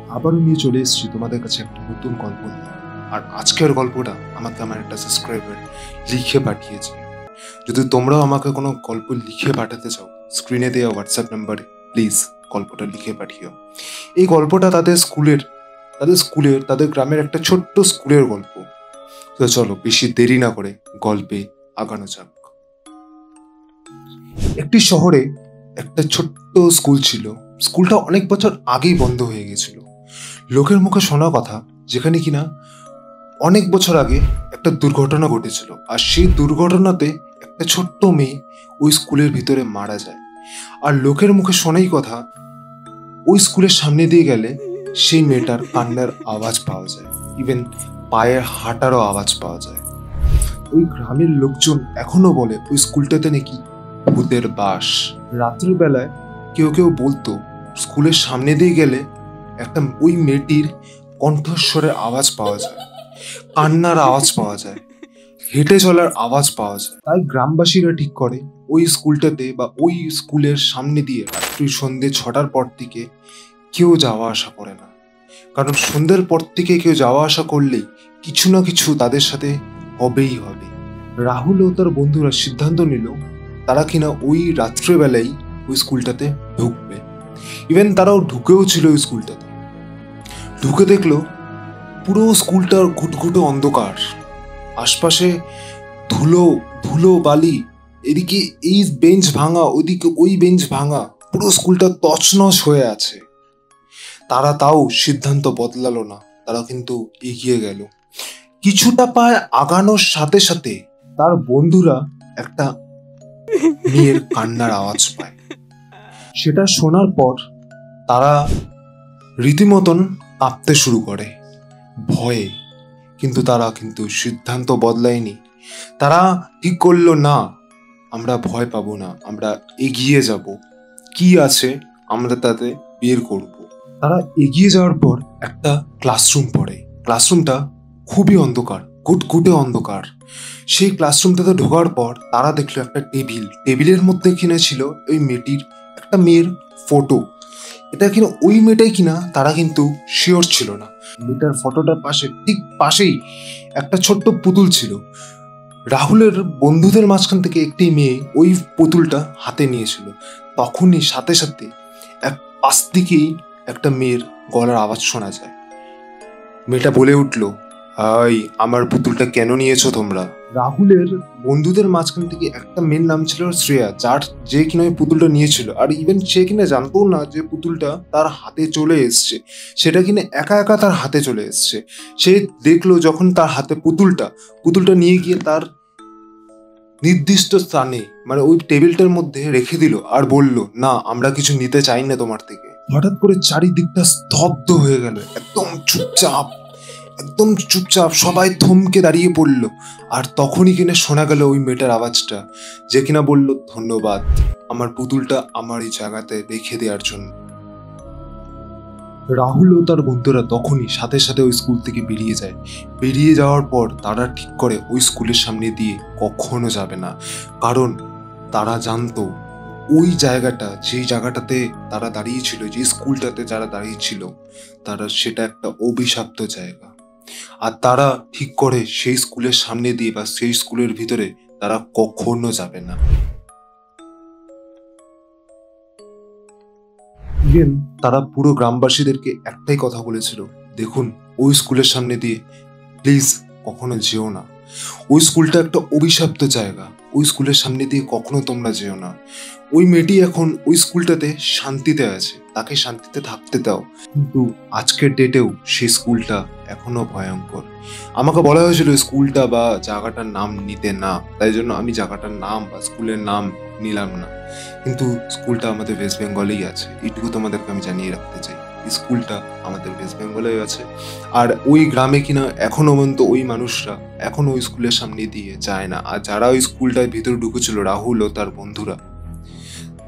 আবারও নিয়ে চলে এসেছি তোমাদের কাছে একটা নতুন গল্প নিয়ে। আর আজকের গল্পটা আমাকে আমার একটা সাবস্ক্রাইবার লিখে পাঠিয়েছে। যদি তোমরাও আমাকে কোনো গল্প লিখে পাঠাতে চাও, স্ক্রিনে দেওয়া হোয়াটসঅ্যাপ নাম্বারে প্লিজ গল্পটা লিখে পাঠিও। এই গল্পটা তাদের গ্রামের একটা ছোট্ট স্কুলের গল্প। তো চলো বেশি দেরি না করে গল্পে আগানো যাক। একটি শহরে একটা ছোট্ট স্কুল ছিল। স্কুলটা অনেক বছর আগেই বন্ধ হয়ে গেছিল। লোকের মুখে শোনা কথা, যেখানে কিনা অনেক বছর আগে একটা দুর্ঘটনা ঘটেছিল, আর সেই দুর্ঘটনাতে একটা ছোট্ট মেয়ে ওই স্কুলের ভিতরে মারা যায়। আর লোকের মুখে শোনাই কথা, ওই স্কুলের সামনে দিয়ে গেলে সেই মেয়েটার কান্নার আওয়াজ পাওয়া যায়, ইভেন পায়ের হাঁটারও আওয়াজ পাওয়া যায়। ওই গ্রামের লোকজন এখনো বলে ওই স্কুলটাতে নাকি ভূতের বাস। রাত্রির বেলায় কেউ কেউ বলতো স্কুলের সামনে দিয়ে গেলে একটা ওই মেয়েটির কণ্ঠস্বরের আওয়াজ পাওয়া যায়, কান্নার আওয়াজ পাওয়া যায়, হেঁটে চলার আওয়াজ পাওয়া যায়। তাই গ্রামবাসীরা ঠিক করে ওই স্কুলটাতে বা ওই স্কুলের সামনে দিয়ে রাত্রি সন্ধ্যে 6টার পর থেকে কেউ যাওয়া আসা করে না। কারণ সন্ধ্যের পর থেকে কেউ যাওয়া আসা করলেই কিছু না কিছু তাদের সাথে হবেই হবে। রাহুল ও তার বন্ধুরা সিদ্ধান্ত নিল তারা কিনা ওই রাত্রেবেলাই ওই স্কুলটাতে ঢুকবে। ইভেন তারাও ঢুকেও ছিল ওই স্কুলটাতে। ঢুকে দেখলো পুরো স্কুলটার ঘুটঘুটে অন্ধকার, আশপাশে ধুলো ধুলো বালি, এদিকে এই বেঞ্চ ভাঙা, ওইদিকে ওই বেঞ্চ ভাঙা, পুরো স্কুলটা তছনছ হয়ে আছে। তারা তাও সিদ্ধান্ত বদলালো না, তারা কিন্তু এগিয়ে গেল। কিছুটা পায়ে আগানোর সাথে সাথে তার বন্ধুরা একটা মেয়ের কান্নার আওয়াজ পায়। সেটা শোনার পর তারা রীতিমতন কাঁপতে শুরু করে ভয়ে। কিন্তু তারা সিদ্ধান্ত বদলায়নি। তারা ঠিক করলো, না, আমরা ভয় পাবো না, আমরা এগিয়ে যাব, কি আছে আমরা তাতে বের করব। তারা এগিয়ে যাওয়ার পর একটা ক্লাসরুম পড়ে। ক্লাসরুমটা খুবই অন্ধকার, ঘুটঘুটে অন্ধকার। সেই ক্লাসরুমটাতে ঢোকার পর তারা দেখলো একটা টেবিলের মধ্যে কিনা ছিল ওই মেয়ের ফটো। এটা কিনা ওই মেয়েটাই কিনা তারা কিন্তু শিওর ছিল না। মেয়েটার ফটোটার ঠিক পাশেই একটা ছোট্ট পুতুল ছিল। রাহুলের বন্ধুদের মাঝখান থেকে একটি মেয়ে ওই পুতুলটা হাতে নিয়েছিল। তখনই সাথে সাথে পাশ থেকেই একটা মেয়ের গলার আওয়াজ শোনা যায়। মেয়েটা বলে উঠলো, হাই, আমার পুতুলটা কেন নিয়েছো তোমরা? রাহুলের বন্ধুদের মাঝখান থেকে একটা মেয়ের নাম ছিল শ্রেয়া, যে কিনা ওই পুতুলটা নিয়েছিল। আর ইভেন সে কিনা জানতো না যে পুতুলটা তার হাতে চলে এসছে। সেটা কিনা একা একা তার হাতে চলে এসছে। সে দেখলো যখন তার হাতে পুতুলটা নিয়ে গিয়ে তার নির্দিষ্ট স্থানে, মানে ওই টেবিলটার মধ্যে রেখে দিল আর বলল, না, আমরা কিছু নিতে চাই না তোমার থেকে। হঠাৎ করে চারিদিকটা স্তব্ধ হয়ে গেল, একদম চুপচাপ সবাই থমকে দাঁড়িয়ে পড়লো। আর তখনই কিনা শোনা গেল ওই মেয়েটার আওয়াজটা, যে কিনা বলল, ধন্যবাদ আমার পুতুলটা আমার এই জায়গাতে রেখে দেওয়ার জন্য। রাহুল ও তার বন্ধুরা তখনই সাথে সাথে ওই স্কুল থেকে বেরিয়ে যাওয়ার পর তারা ঠিক করে ওই স্কুলের সামনে দিয়ে কখনো যাবে না। কারণ তারা জানতো ওই যেই জায়গাটাতে তারা দাঁড়িয়েছিল, যে স্কুলটাতে যারা দাঁড়িয়েছিল, সেটা একটা অভিশপ্ত জায়গা। আর তারা ঠিক করে সেই স্কুলের সামনে দিয়ে বা সেই স্কুলের ভিতরে তারা কখনো যাবে না। ইভেন তারা পুরো গ্রামবাসীদেরকে একটাই কথা বলেছিল, দেখুন, ওই স্কুলের সামনে দিয়ে প্লিজ কখনো যেও না। ওই স্কুলটা একটা অভিশপ্ত জায়গা, ওই স্কুলের সামনে দিয়ে কখনো তোমরা যেও না। ওই মেয়েটি এখন ওই স্কুলটাতে শান্তিতে আছে, তাকে শান্তিতে থাকতে দাও। কিন্তু আজকের ডেটেও সেই স্কুলটা এখনো ভয়ঙ্কর। আমাকে বলা হয়েছিল স্কুলটা বা জায়গাটার নাম নিতে না, তাই জন্য আমি জায়গাটার নাম বা স্কুলের নাম নিলাম না। কিন্তু স্কুলটা আমাদের ওয়েস্ট বেঙ্গলেই আছে, এইটুকু তোমাদেরকে আমি জানিয়ে রাখতে চাই। স্কুলটা আমাদের ওয়েস্ট বেঙ্গলেই আছে। আর ওই গ্রামে কিনা এখনো পর্যন্ত ওই মানুষরা এখনো ওই স্কুলের সামনে দিয়ে যায় না। আর যারা ওই স্কুলটার ভিতরে ঢুকেছিল, রাহুল ও তার বন্ধুরা,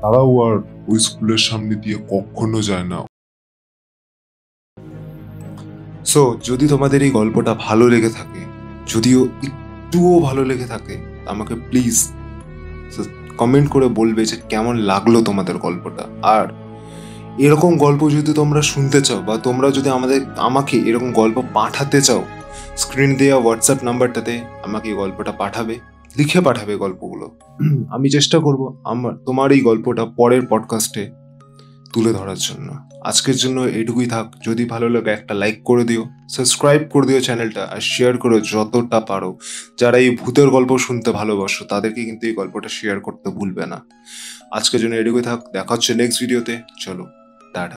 তারাও আর ওই স্কুলের সামনে দিয়ে কখনো যায় না। সো যদি তোমাদের এই গল্পটা ভালো লেগে থাকে, যদিও একটুও ভালো লেগে থাকে, আমাকে প্লিজ কমেন্ট করে বলবে যে কেমন লাগলো তোমাদের গল্পটা। আর এরকম গল্প যদি তোমরা শুনতে চাও বা তোমরা যদি আমাকে এরকম গল্প পাঠাতে চাও, স্ক্রিন দেওয়া হোয়াটসঅ্যাপ নাম্বারটাতে আমাকে এই গল্পটা লিখে পাঠাবে গল্পগুলো। আমি চেষ্টা করব তোমার এই গল্পটা পরের পডকাস্টে তুলে ধরার জন্য। আজকের জন্য এইটুকুই থাক। যদি ভালো লাগে একটা লাইক করে দিও, সাবস্ক্রাইব করে দিও চ্যানেলটা, আর শেয়ার করো যতটা পারো। যারা এই ভূতের গল্প শুনতে ভালোবাসো তাদেরকে কিন্তু এই গল্পটা শেয়ার করতে ভুলবে না। আজকের জন্য এটুকুই থাক। দেখা হচ্ছে নেক্সট ভিডিওতে। চলো।